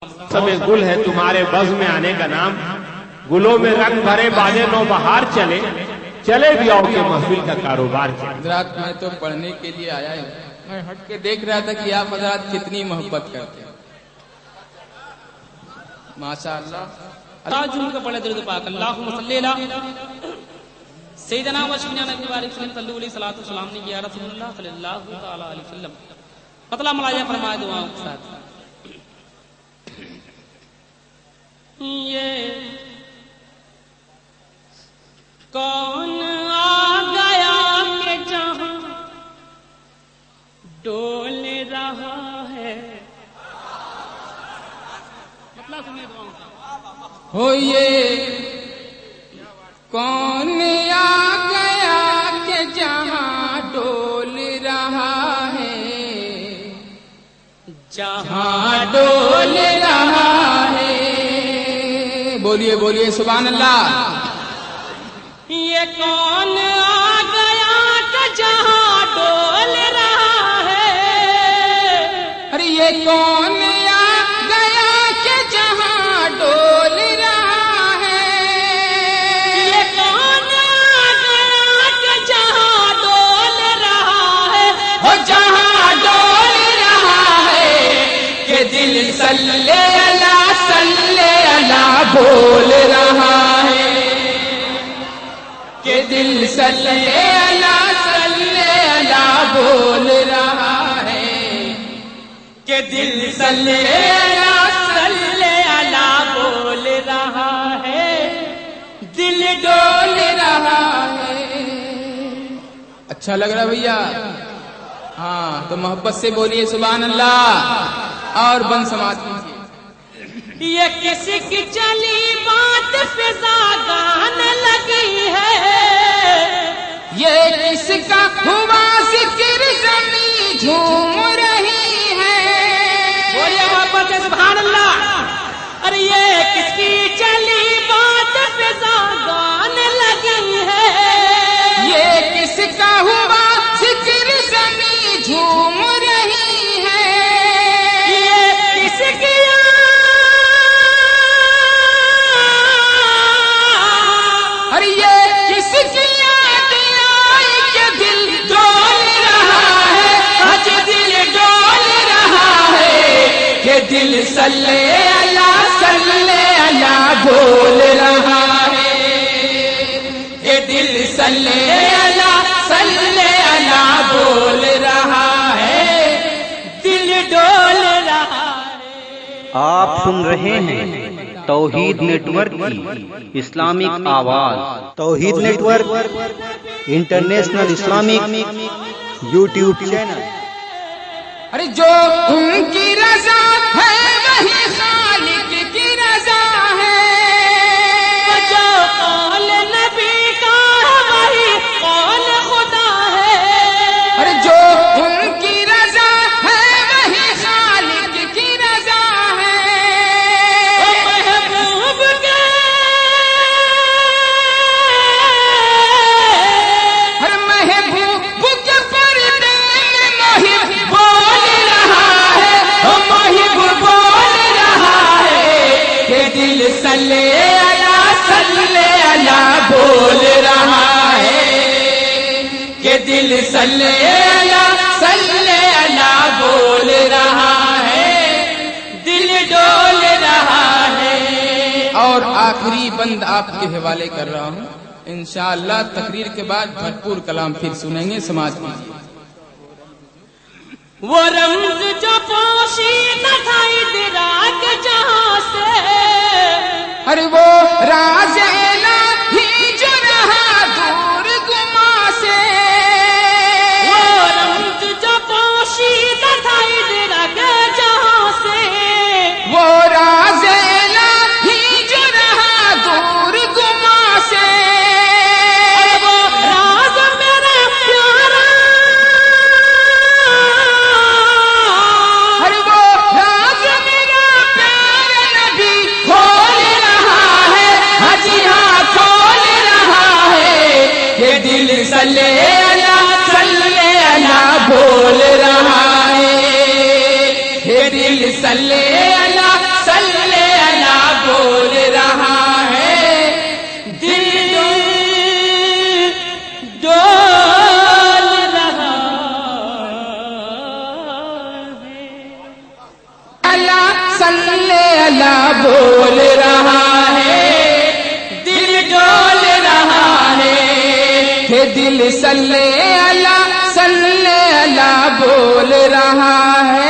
सब गुल है तुम्हारे बज़ में आने का नाम, गुलों में रंग भरे बाजे नौ बहार चले, चले भी आओ के महफिल का कारोबार चले। हजरात मैं तो पढ़ने के लिए आया हूँ, मैं हट के देख रहा था कि आप हजरात कितनी मोहब्बत करते हैं। माशाअल्लाह अल्लाह का पढ़े दरूद पाक अल्लाहुम्मा सल्ली अला सय्यिदना व शफीना नबी वाले सल्लल्लाहु अलैहि सलातो सलाम ने किया रसूलुल्लाह सल्लल्लाहु तआला अलैहि वसल्लम। मतलब मलाया फरमाए दुआओं के साथ ये कौन आ गया के जहां डोल रहा है। मतलब सुनिए दुआओं का हो ये कौन आ गया के जहां डोल रहा है, जहां डोल रहा है। बोलिए बोलिए सुभान अल्लाह। ये कौन आ गया कि जहां डोल रहा है। अरे ये कौन आ गया कि जहां डोल रहा है। ये कौन आ गया कि जहां डोल रहा है। हो जहां डोल रहा है कि दिल सल्ले अला बोल रहा है, कि दिल सल्ले अला बोल रहा है, कि दिल सल्ले अला बोल रहा है, दिल डोल रहा है। अच्छा लग रहा भैया? हाँ तो मोहब्बत से बोलिए सुभान अल्लाह और बंद समाज कीजिए। ये किसी की चली बात फिजा गाने लगी है। ये किसका हुआ जिक्र ज़मीं झूम रही है। बोलिए मोहब्बत से सुभान अल्लाह। अरे ये किसकी चली बात फिजा गाने लगी है। ये किसका हुआ जिक्र ज़मीं झूम रही है। ये किसकी दिल सल्ले अला बोल रहा है, ये दिल सल्ले अला बोल रहा है, दिल डोल रहा है। आप सुन रहे हैं तौहीद नेटवर्क की इस्लामिक आवाज। Tauheed network international Islamic YouTube channel. अरे जो उनकी रजा है वही खालिक की रजा है। जो कौल नबी का वही कौल खुदा है। अरे जो उनकी रजा है वही खालिक की रजा है। महबूब के हर महबूब के पर्दे में बोल रहा है, महबूब बोल रहा है, कि दिल सल्ले अला बोल रहा है, कि दिल सल्ले अला बोल रहा है, दिल डोल रहा है। और आखिरी बंद आपके हवाले कर रहा हूँ, इंशाअल्लाह तकरीर के बाद भरपूर कलाम फिर सुनेंगे। समाज कीजिए। वो रंग जो पोशीदा था इदराक जहां से। अरे वो राज इलाही जो रहा दूर गुमा से। वो रंग जो पोशीदा था इदराक जहां से। वो राज इलाही जो रहा दूर गुमा से। वो राज मेरा प्यारा, अरे वो राज मेरा प्यारा नबी खोल रहा है। हाजी हाँ खोल रहा है, ये दिल सल्ले अला बोल रहा है, ये दिल सल्ले अला دل صلی اللہ بول رہا ہے